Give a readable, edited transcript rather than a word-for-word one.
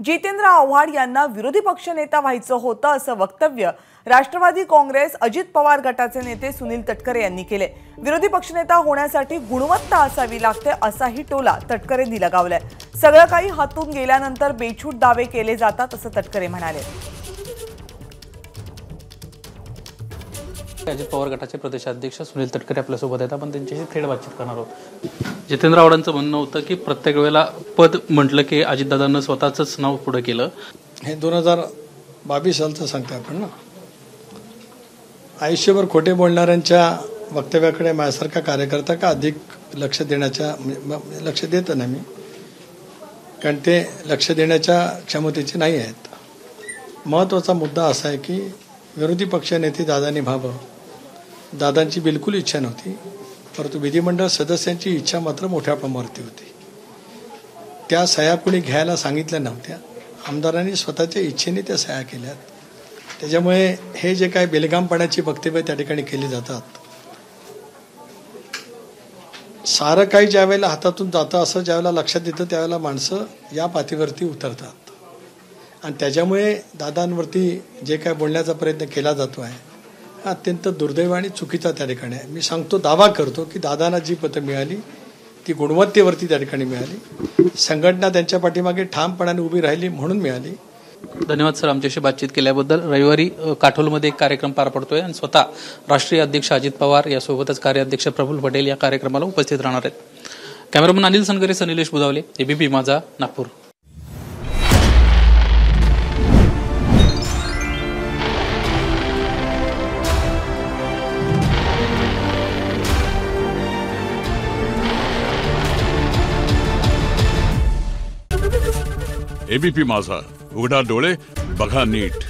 जितेंद्र आव्हाड यांना विरोधी पक्षनेता व्हायचं होतं असं वक्तव्य राष्ट्रवादी काँग्रेस अजित पवार गटाचे नेते सुनील तटकरे यांनी केले। विरोधी पक्षनेता होण्यासाठी गुणवत्ता असावी लागते असाही टोला तटकरेंनी लगावलाय। सगळं काही हातून गेल्यानंतर बेछूट दावे केले जातात असं तटकरे म्हणाले। अजित पवार गटाचे प्रदेशाध्यक्ष सुनील तटकरे आपल्या सोबत आहेत। आपण त्यांच्याशी थेट बातचीत करणार आहोत। जितेंद्र आव्हाडांचं म्हणणं होतं की प्रत्येक वेळेला पद म्हटलं की अजितदादांना स्वतःच नाव पुढे केलं। हे 2022 सालचं सांगताय आपण ना। आयुष्यभर खोटे बोलणाऱ्यांच्या वक्तव्याकडे माझ्यासारखा कार्यकर्ता का अधिक लक्ष देत नाही मी, कारण ते लक्ष देण्याच्या क्षमतेचे नाही आहेत। महत्त्वाचा मुद्दा असा आहे की विरोधी पक्षनेते दादांनी व्हावं, दादांची बिलकुल इच्छा नव्हती, परंतु विधिमंडळ सदस्यांची इच्छा मात्र मोठ्या प्रमाणावरती होती। त्या सह्या कुणी घ्यायला सांगितल्या नव्हत्या, आमदारांनी स्वतःच्या इच्छेने त्या सह्या केल्यात। त्याच्यामुळे हे जे काही बेलगामपणाची वक्तव्य त्या ठिकाणी केली जातात, सारं काही ज्या वेळेला हातातून जातं असं ज्यावेळेला लक्षात येतं त्यावेळेला माणसं या पातळीवरती उतरतात आणि त्याच्यामुळे दादांवरती जे काय बोलण्याचा प्रयत्न केला जातो आहे हा अत्यंत दुर्दैव आणि चुकीचा त्या ठिकाणी आहे। मी सांगतो, दावा करतो की दादांना जी पदं मिळाली ती गुणवत्तेवरती त्या ठिकाणी मिळाली, संघटना त्यांच्या पाठीमागे ठामपणाने उभी राहिली म्हणून मिळाली। धन्यवाद सर, आमच्याशी बातचीत केल्याबद्दल। रविवारी काटोलमध्ये एक कार्यक्रम पार पडतोय आणि स्वतः राष्ट्रीय अध्यक्ष अजित पवार यासोबतच कार्याध्यक्ष प्रफुल्ल पटेल या कार्यक्रमाला उपस्थित राहणार आहेत। कॅमेरामन अनिल सनगरे, सनिलेश बुधावले, एबीपी माझा, नागपूर। एबीपी माझा, उघडा डोळे बघा नीट।